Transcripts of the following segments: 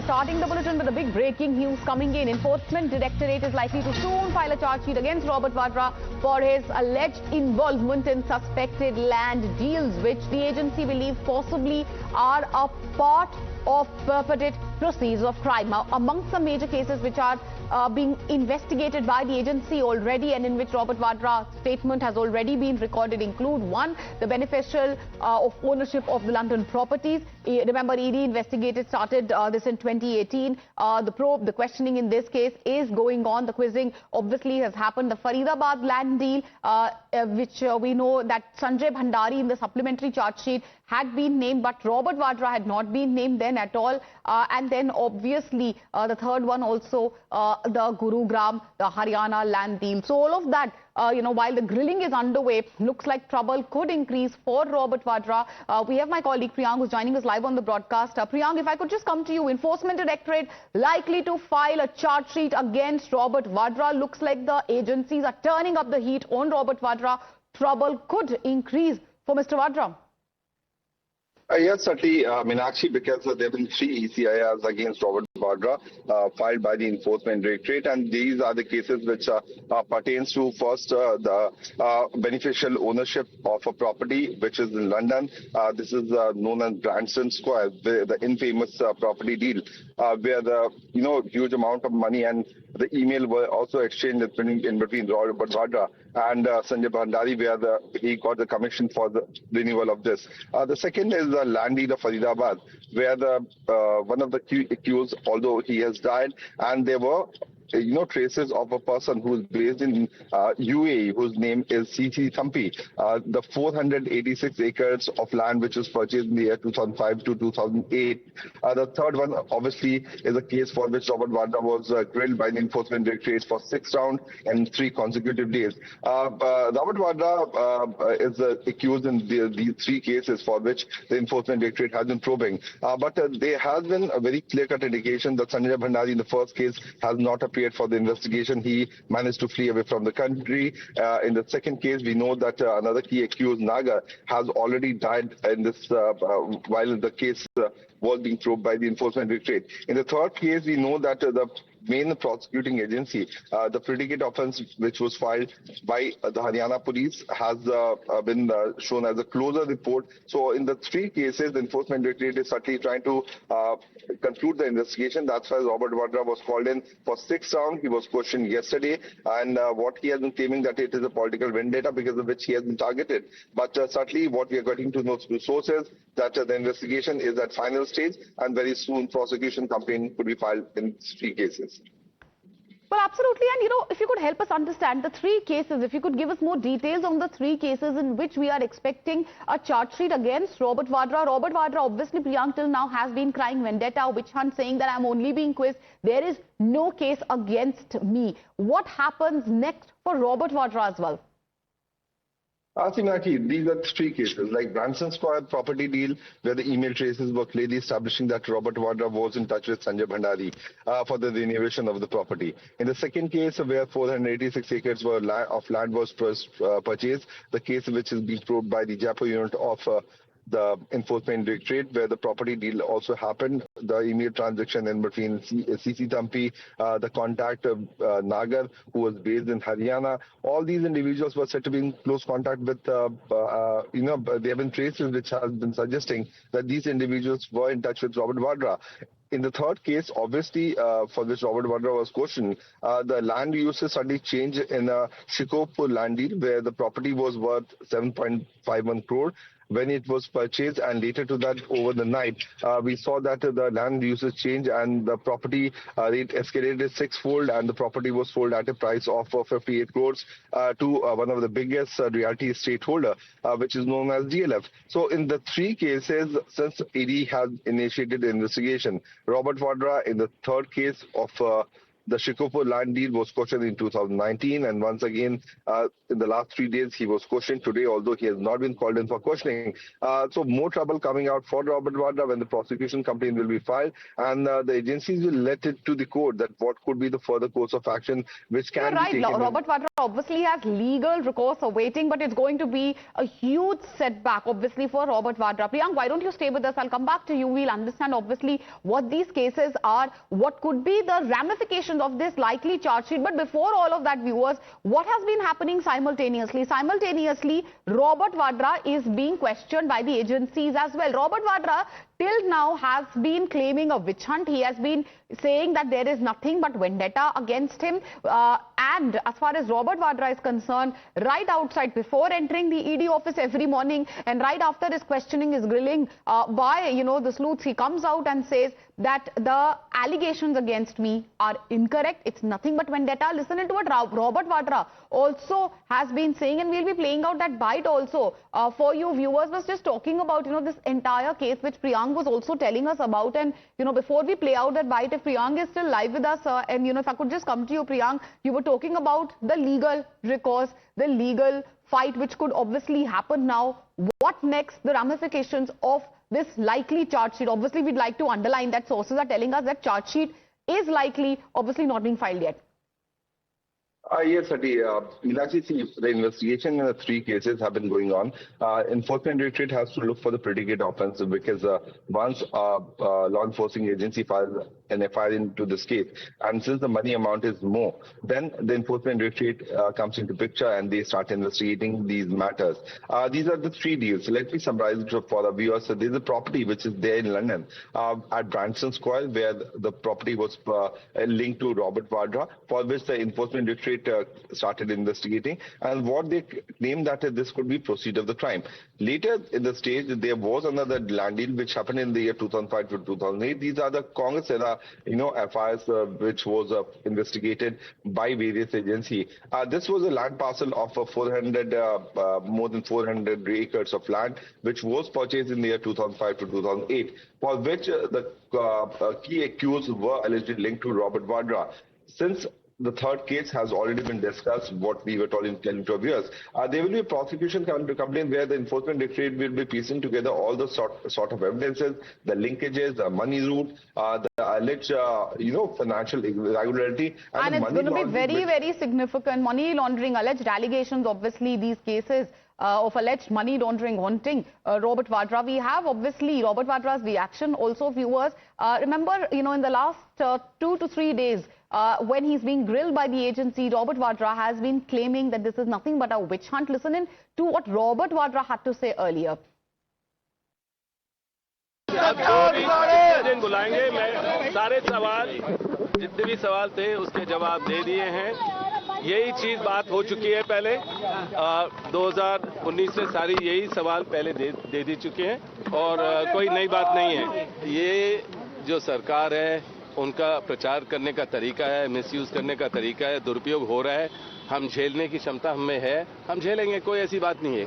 starting the bulletin with a big breaking news coming in. Enforcement Directorate is likely to soon file a charge sheet against Robert Vadra for his alleged involvement in suspected land deals, which the agency believes possibly are a part of perpetrated proceeds of crime. Now, amongst the major cases which are being investigated by the agency already and in which Robert Vadra's statement has already been recorded include: one, the beneficial of ownership of the London properties. Remember, ED started this in 2018. The questioning in this case is going on. The quizzing obviously has happened. The Faridabad land deal, which we know that Sanjay Bhandari in the supplementary charge sheet had been named, but Robert Vadra had not been named then at all. And then obviously the third one also, the Gurugram, the Haryana land deal. So all of that, while the grilling is underway, looks like trouble could increase for Robert Vadra. We have my colleague Priyank who's joining us live on the broadcast. Priyank, if I could just come to you, Enforcement Directorate likely to file a charge sheet against Robert Vadra. Looks like the agencies are turning up the heat on Robert Vadra. Trouble could increase for Mr. Vadra. Yes, certainly, Meenakshi, because there have been 3 ECIRs against Robert Vadra filed by the Enforcement Directorate, and these are the cases which pertains to first the beneficial ownership of a property which is in London. This is known as Branston Square, the infamous property deal, where the huge amount of money and the email were also exchanged in between Robert Vadra and Sanjay Bhandari, where he got the commission for the renewal of this. The second is the land deed of Faridabad, where one of the accused, although he has died, and there were traces of a person who is based in UAE, whose name is C.C. Thampi. The 486 acres of land which was purchased in the year 2005 to 2008. The third one, obviously, is a case for which Robert Vadra was grilled by the Enforcement Directorate for 6 rounds and 3 consecutive days. Robert Vadra is accused in these 3 cases for which the Enforcement Directorate has been probing. But there has been a very clear-cut indication that Sanjay Bhandari in the first case has not appeared for the investigation. He managed to flee away from the country. In the second case, we know that another key accused, Nagar, has already died in this while the case was being probed by the Enforcement Directorate. In the third case, we know that the main prosecuting agency, the predicate offence which was filed by the Haryana police, has been shown as a closer report. So in the 3 cases, the Enforcement Directorate is certainly trying to conclude the investigation. That's why Robert Vadra was called in for 6 rounds. He was questioned yesterday, and what he has been claiming that it is a political vendetta because of which he has been targeted. But certainly what we are getting to know through sources that the investigation is at final stage, and very soon prosecution complaint could be filed in 3 cases. Well, absolutely. And, if you could help us understand the 3 cases, if you could give us more details on the 3 cases in which we are expecting a charge sheet against Robert Vadra. Robert Vadra, obviously, Priyank till now has been crying vendetta, witch hunt, saying that I'm only being quizzed. There is no case against me. What happens next for Robert Vadra as well? These are 3 cases, like Branston Square property deal, where the email traces were clearly establishing that Robert Vadra was in touch with Sanjay Bhandari for the renovation of the property. In the second case, where 486 acres of land was purchased, the case which is being probed by the Jaipur unit of the Enforcement Directorate, where the property deal also happened, the email transaction in between C.C. Thampi, the contact of Nagar, who was based in Haryana. All these individuals were said to be in close contact with, there have been traces which have been suggesting that these individuals were in touch with Robert Vadra. In the third case, obviously, for which Robert Vadra was questioned, the land uses suddenly changed in a Shikopur land deal, where the property was worth 7.51 crore. When it was purchased, and later to that, over the night, we saw that the land uses changed and the property rate escalated 6-fold, and the property was sold at a price of 58 crores to one of the biggest realty estate holder, which is known as DLF. So in the 3 cases, since ED has initiated the investigation, Robert Vadra in the third case of The Shikopo land deal was questioned in 2019, and once again, in the last 3 days, he was questioned today, although he has not been called in for questioning. So more trouble coming out for Robert Vadra when the prosecution complaint will be filed, and the agencies will let it to the court that what could be the further course of action which can be taken. Robert Vadra obviously has legal recourse awaiting, but it's going to be a huge setback, obviously, for Robert Vadra. Priyank, why don't you stay with us? I'll come back to you. We'll understand, obviously, what these cases are, what could be the ramifications of this likely charge sheet. But before all of that, viewers, what has been happening simultaneously? Simultaneously, Robert Vadra is being questioned by the agencies as well. Robert Vadra till now has been claiming a witch hunt. He has been saying that there is nothing but vendetta against him. And as far as Robert Vadra is concerned, right outside, before entering the ED office every morning and right after his questioning, his grilling by, the sleuths, he comes out and says that the allegations against me are incorrect. It's nothing but vendetta. Listen to what Robert Vadra also has been saying, and we'll be playing out that bite also for you viewers. Was just talking about, this entire case which Priyank was also telling us about. And, before we play out that bite, if Priyank is still live with us, and, if I could just come to you, Priyank, you were talking about the legal recourse, the legal fight which could obviously happen now. What next? The ramifications of this likely charge sheet. Obviously, we'd like to underline that sources are telling us that charge sheet is likely, obviously, not being filed yet. Yes, Sati. Meenakshi, see, the investigation in the 3 cases have been going on. Enforcement Directorate has to look for the predicate offense because once law enforcing agency files an FIR into this case, and since the money amount is more, then the Enforcement Directorate comes into picture and they start investigating these matters. These are the 3 deals. So let me summarize it for the viewers. So there's a property which is there in London at Branston Square, where the property was linked to Robert Vadra, for which the Enforcement Directorate started investigating, and what they claimed that this could be proceed of the crime. Later in the stage, there was another land deal which happened in the year 2005 to 2008. These are the Congress era, FIRs which was investigated by various agencies. This was a land parcel of more than 400 acres of land, which was purchased in the year 2005 to 2008, for which the key accused were allegedly linked to Robert Vadra. Since the 3rd case has already been discussed, what we were telling to our viewers. There will be a prosecution complaint where the Enforcement Directorate will be piecing together all the sort of evidences, the linkages, the money route, the alleged, financial irregularity. And it's going to be very, very significant. Money laundering, alleged allegations, obviously, these cases of alleged money laundering haunting Robert Vadra. We have, obviously, Robert Vadra's reaction. Also, viewers, remember, in the last 2 to 3 days, when he's being grilled by the agency, Robert Vadra has been claiming that this is nothing but a witch hunt. Listen in to what Robert Vadra had to say earlier. दिन बुलाएंगे, मैं सारे सवाल जितने भी सवाल थे उसके जवाब दे दिए हैं। यही चीज बात हो चुकी है पहले 2019 से सारी यही सवाल पहले दे दी चुके हैं और कोई नई बात नहीं है। ये जो सरकार है उनका प्रचार करने का तरीका है, मिसयूज करने का तरीका है, दुरुपयोग हो रहा है। हम झेलने की क्षमता हमें है, हम झेलेंगे, कोई ऐसी बात नहीं है।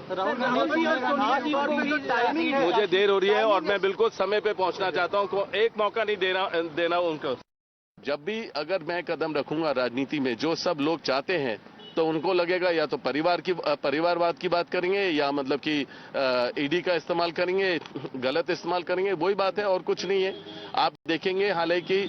मुझे देर हो रही है और मैं बिल्कुल समय पे पहुंचना चाहता हूं, एक मौका नहीं देना उनको। जब भी अगर मैं कदम रखूंगा राजनीति में, जो सब लोग चाहते हैं तो उनको लगेगा या तो परिवारवाद की बात करेंगे या मतलब कि ईडी का इस्तेमाल करेंगे, गलत इस्तेमाल करेंगे, वही बात है और कुछ नहीं है। आप देखेंगे हालांकि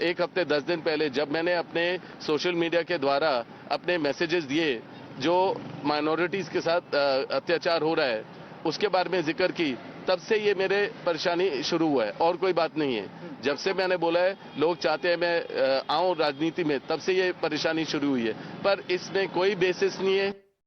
1 हफ्ते 10 दिन पहले जब मैंने अपने सोशल मीडिया के द्वारा अपने मैसेजेस दिए जो माइनॉरिटीज के साथ अत्याचार हो रहा है उसके बारे में जिक्र की, तब से ये मेरे परेशानी शुरू हुआ है और कोई बात नहीं है। जब से मैंने बोला है लोग चाहते हैं मैं आऊं राजनीति में, तब से ये परेशानी शुरू हुई है, पर इसमें कोई बेसिस नहीं है।